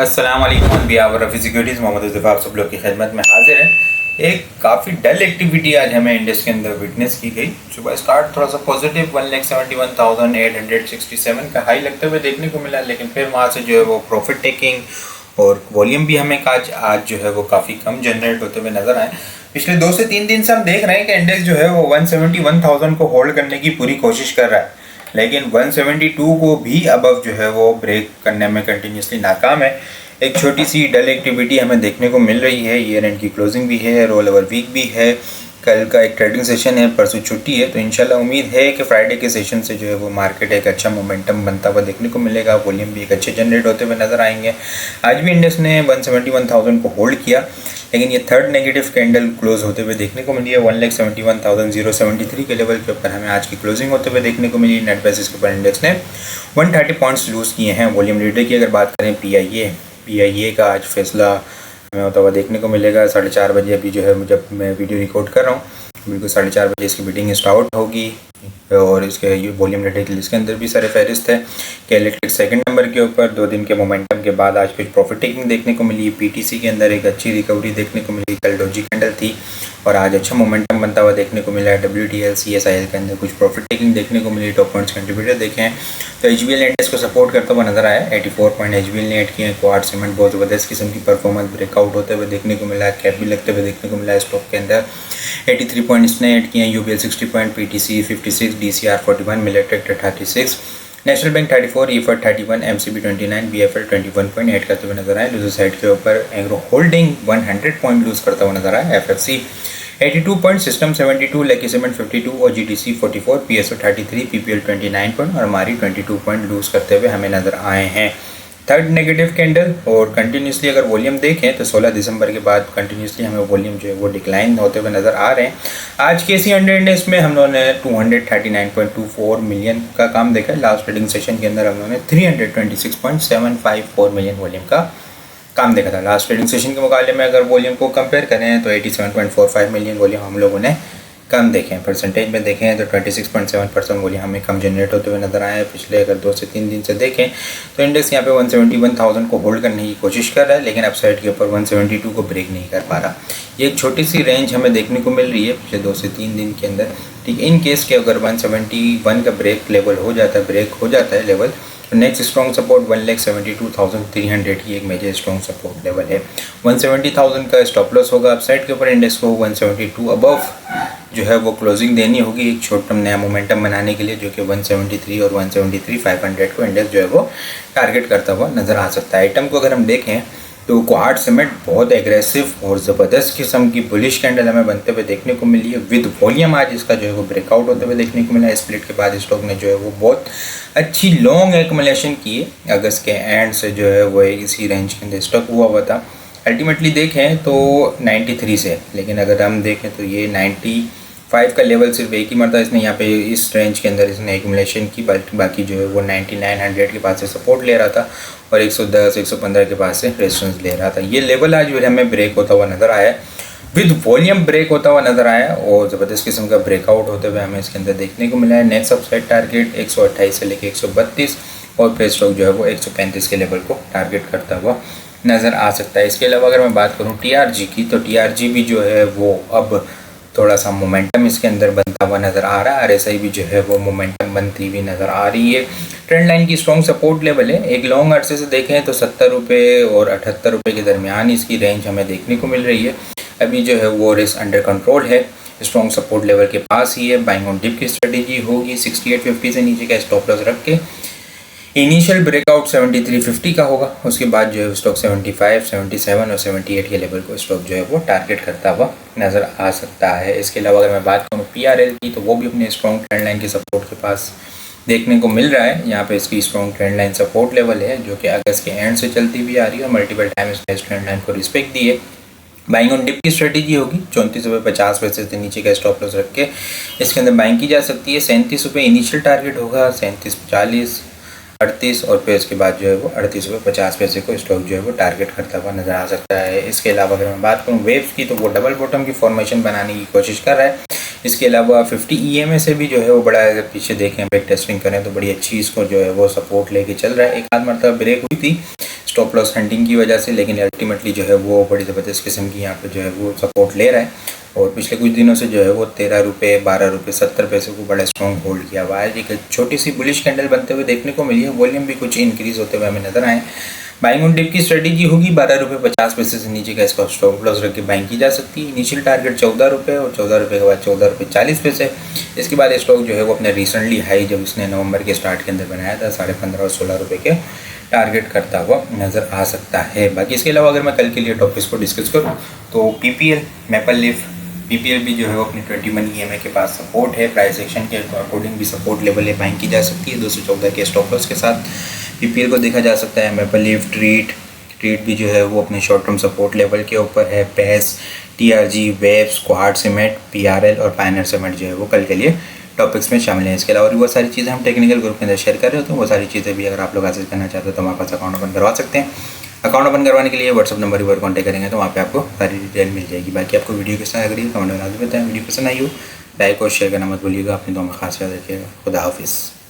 अस्सलाम वालेकुम behalf Rafi securities Mohammad Zafar आप सब लोग की खिदमत में हाजिर है। एक काफ़ी डल एक्टिविटी आज हमें इंडेक्स के अंदर विटनेस की गई। सुबह स्टार्ट थोड़ा सा पॉजिटिव 1,71,867 का हाई लगते हुए देखने को मिला, लेकिन फिर वहाँ से जो है वो प्रॉफिट टेकिंग और वॉल्यूम भी हमें आज जो है वो काफ़ी कम जनरेट होते हुए नज़र आए। पिछले 2 से 3 दिन से हम देख रहे हैं कि इंडेक्स जो है वो 171,000 को होल्ड करने की पूरी कोशिश कर रहा है, लेकिन 172 को भी अबव जो है वो ब्रेक करने में कंटिन्यूसली नाकाम है। एक छोटी सी डल एक्टिविटी हमें देखने को मिल रही है। ईयर एंड की क्लोजिंग भी है, रोल ओवर वीक भी है, कल का एक ट्रेडिंग सेशन है, परसों छुट्टी है, तो इंशाल्लाह उम्मीद है कि फ्राइडे के सेशन से जो है वो मार्केट एक अच्छा मोमेंटम बनता हुआ देखने को मिलेगा। वॉल्यूम भी एक अच्छे जनरेट होते हुए नज़र आएंगे। आज भी इंडेक्स ने 171,000 को होल्ड किया, लेकिन ये थर्ड नेगेटिव कैंडल क्लोज होते हुए देखने को मिली है। 1,71,073 के लेवल के ऊपर हमें आज की क्लोजिंग होते हुए देखने को मिली। नेट बेसिस के ऊपर इंडेक्स ने 130 पॉइंट्स लूज़ किए हैं। वॉल्यूम लीडर की अगर बात करें पीआईए का आज फैसला हमें होता हुआ देखने को मिलेगा 4:30 बजे। अभी जो है जब मैं वीडियो रिकॉर्ड कर रहा हूँ बिल्कुल 4:30 बजे इसकी मीटिंग स्टार्ट होगी, और इसके ये वॉल्यूम लेटर की लिस्ट के अंदर भी सारे फहरिस्त है कि इलेक्ट्रिक सेकंड नंबर के ऊपर 2 दिन के मोमेंटम के बाद आज कुछ प्रॉफिट टेकिंग देखने को मिली। पीटीसी के अंदर एक अच्छी रिकवरी देखने को मिली, कल डोजी कैंडल थी और आज अच्छा मोमेंटम बनता हुआ देखने को मिला है। WTL CSIL के अंदर कुछ प्रॉफिट टेकिंग देखने को मिली। टॉप पॉइंट्स कंट्रीब्यूटर देखें तो HBL इंडेक्स को सपोर्ट करता हुआ नजर आया। 84 पॉइंट HBL ने ऐड किए हैं। क्वार्ट सीमेंट बहुत ज़बरदस्त किस्म की परफॉर्मेंस ब्रेकआउट होते हुए देखने को मिला है, कैप भी लगते हुए देखने को मिला है स्टॉक के अंदर। 83 पॉइंट इसने ऐड किए हैं। UBL 60 point, PTC 56, DCR 41, मिलेट्रेक 36, national bank 34, EFR 31, MCB 29, BFL 21 point add करते हुए नजर आए। लूजर साइड के ऊपर एग्रो होल्डिंग 100 पॉइंट लूज करता हुआ नजर आया। FFC 82 point, system 72, lucky cement 52 और GTC 44, PSO 33, PPL 29 पॉइंट और हमारी 22 पॉइंट लूज करते हुए हमें नजर आए हैं। थर्ड नेगेटिव कैंडल और कंटिन्यूसली अगर वॉल्यूम देखें तो 16 दिसंबर के बाद कंटिन्यूसली हमें वॉल्यूम जो है वो डिक्लाइन होते हुए नज़र आ रहे हैं। आज के CND इंडेक्स में हम लोगों ने 239.24 मिलियन का काम देखा है। लास्ट ट्रेडिंग सेशन के अंदर हम लोगों ने 326.754 मिलियन वॉल्यूम का काम देखा था। लास्ट ट्रेडिंग सेशन के मुकाबले में अगर वॉल्यूम को कंपेयर करें तो 87.45 मिलियन वॉल्यूम हम लोगों ने कम देखें। परसेंटेज में देखें तो 26.7% वॉल्यूम हमें कम जनरेट होते हुए नजर आए। पिछले अगर 2 से 3 दिन से देखें तो इंडेक्स यहाँ पे 171,000 को होल्ड करने की कोशिश कर रहा है, लेकिन अपसाइड के ऊपर 172 को ब्रेक नहीं कर पा रहा। ये एक छोटी सी रेंज हमें देखने को मिल रही है पिछले 2 से 3 दिन के अंदर। ठीक, इन केस के अगर 171 का ब्रेक हो जाता है लेवल, तो नेक्स्ट स्ट्रॉन्ग सपोर्ट 1,72,300 की एक मेजर स्ट्रॉन्ग सपोर्ट लेवल है। 170,000 का स्टॉप लॉस होगा अपसाइड के ऊपर। इंडेक्स को 172 अबव जो है वो क्लोजिंग देनी होगी एक शॉर्ट टर्म नया मोमेंटम बनाने के लिए, जो कि 173 और 173,500 को इंडेक्स जो है वो टारगेट करता हुआ नज़र आ सकता है। आइटम को अगर हम देखें तो क्वार्ट सीमेंट बहुत एग्रेसिव और ज़बरदस्त किस्म की बुलिश कैंडल हमें बनते हुए देखने को मिली है। विद वॉल्यूम आज इसका जो है वो ब्रेकआउट होते हुए देखने को मिला है। स्प्लिट के बाद स्टॉक ने जो है वो बहुत अच्छी लॉन्ग एक्युमुलेशन की है। अगस्त के एंड से जो है वो इसी रेंज के अंदर स्टॉक हुआ था। अल्टीमेटली देखें तो 93 से, लेकिन अगर हम देखें तो ये 95 का लेवल सिर्फ एक ही मरता इसने यहाँ पे इस रेंज के अंदर इसने एक्यूमुलेशन की, बाकी जो है वो 9900 के पास से सपोर्ट ले रहा था और 110 115 के पास से रेजिस्टेंस ले रहा था। ये लेवल आज भी हमें ब्रेक होता हुआ नज़र आया, विद वॉल्यूम ब्रेक होता हुआ नज़र आया और ज़बरदस्त किस्म का ब्रेकआउट होते हुए हमें इसके अंदर देखने को मिला है। नेक्स्ट अपसाइड टारगेट 128 से लेकर 132 और प्रेस स्टॉक जो है वो 135 के लेवल को टारगेट करता हुआ नज़र आ सकता है। इसके अलावा अगर मैं बात करूँ TRG की, तो TRG भी जो है वो अब थोड़ा सा मोमेंटम इसके अंदर बनता हुआ नज़र आ रहा है। RSI भी जो है वो मोमेंटम बनती हुई नज़र आ रही है। ट्रेंड लाइन की स्ट्रॉन्ग सपोर्ट लेवल है। एक लॉन्ग अरसे से देखें तो 70 रुपये और 78 रुपये के दरमियान इसकी रेंज हमें देखने को मिल रही है। अभी जो है वो रिस्क अंडर कंट्रोल है, स्ट्रॉन्ग सपोर्ट लेवल के पास ही है। बाइंग ऑन डिप की स्ट्रेटेजी होगी 6850 से नीचे का स्टॉप लॉस रख के। इनिशियल ब्रेकआउट 7350 का होगा, उसके बाद जो है स्टॉक 75, 77 और 78 के लेवल को स्टॉक जो है वो टारगेट करता हुआ नज़र आ सकता है। इसके अलावा अगर मैं बात करूँ PRL की, तो वो भी अपने स्ट्रॉन्ग ट्रेंड लाइन के सपोर्ट के पास देखने को मिल रहा है। यहाँ पे इसकी strong trend line support level है जो कि अगस्त के एंड से चलती हुई आ रही है और मल्टीपल टाइम इसने इस ट्रेंड लाइन को रिस्पेक्ट दी है। बाइंग ऑन डिप की स्ट्रेटेजी होगी 34.50 रुपये से नीचे का स्टॉप लॉस रख के इसके अंदर बाइंग की जा सकती है। 37 रुपये इनिशियल टारगेट होगा, 37.40, 38 और फिर इसके बाद जो है वो 38.50 को स्टॉक जो है वो टारगेट करता हुआ नज़र आ सकता है। इसके अलावा अगर मैं बात करूँ वेव्स की, तो वो डबल बॉटम की फॉर्मेशन बनाने की कोशिश कर रहा है। इसके अलावा 50 EMA से भी जो है वो बड़ा, अगर पीछे देखें बैक टेस्टिंग करें तो बड़ी अच्छी इसको जो है वो सपोर्ट लेके चल रहा है। एक आध मरतबा ब्रेक हुई थी स्टॉप लॉस हंटिंग की वजह से, लेकिन अल्टीमेटली जो है वो बड़ी ज़बरदस्त किस्म की यहाँ पे जो है वो सपोर्ट ले रहा है। और पिछले कुछ दिनों से जो है वो 13 रुपये, 12 रुपये, 70 पैसे को बड़ा स्ट्रॉन्ग होल्ड किया हुआ है। एक छोटी सी बुलिश कैंडल बनते हुए देखने को मिली है, वॉल्यूम भी कुछ इंक्रीज होते हुए हमें नजर आए। बाइंग ऑन डिप की स्ट्रेटेजी होगी, 12 रुपये 50 पैसे से नीचे का इसका स्टॉप लॉस रख के बाइंग की जा सकती है। इनिशियल टारगेट 14 रुपये और 14 रुपये के बाद 14 रुपये 40 पैसे। इसके बाद स्टॉक जो है वो अपने रिसेंटली हाई जब इसने नवंबर के स्टार्ट के अंदर बनाया था 15.5 और 16 रुपये के टारगेट करता हुआ नज़र आ सकता है। बाकी इसके अलावा अगर मैं कल के लिए टॉपिक्स को डिस्कस करूँ तो PPL, मैपल लीफ, PPL भी जो है वो अपनी 21 EMA के पास सपोर्ट है, प्राइस एक्शन के अकॉर्डिंग भी सपोर्ट लेवल है, बाइंग की जा सकती है 214 के स्टॉप लॉस के साथ। PPL को देखा जा सकता है। मैपल लीफ, ट्रीट भी जो है वो अपने शॉर्ट टर्म सपोर्ट लेवल के ऊपर है। पैस, TRG, waves, quad cement, PRL और पायनियर सीमेंट जो है वो कल के लिए टॉपिक्स में शामिल हैं। इसके अलावा भी बहुत सारी चीज़ें हम टेक्निकल ग्रुप के अंदर शेयर कर रहे होते हैं। वो सारी चीज़ें भी अगर आप लोग हासिल करना चाहते हो तो हमारे पास अकाउंट ओपन करवा सकते हैं। अकाउंट ओपन करवाने के लिए व्हाट्सअप नंबर पर कॉन्टैक्ट करेंगे तो वहाँ पे आपको सारी डिटेल मिल जाएगी। बाकी आपको वीडियो किस तरह लग रही है कमेंट में लाजमी बताएं। वीडियो पसंद आई हो लाइक और शेयर करना मत भूलिएगा। अपनी दुआ में खास याद रखिएगा। खुदा हाफिज़।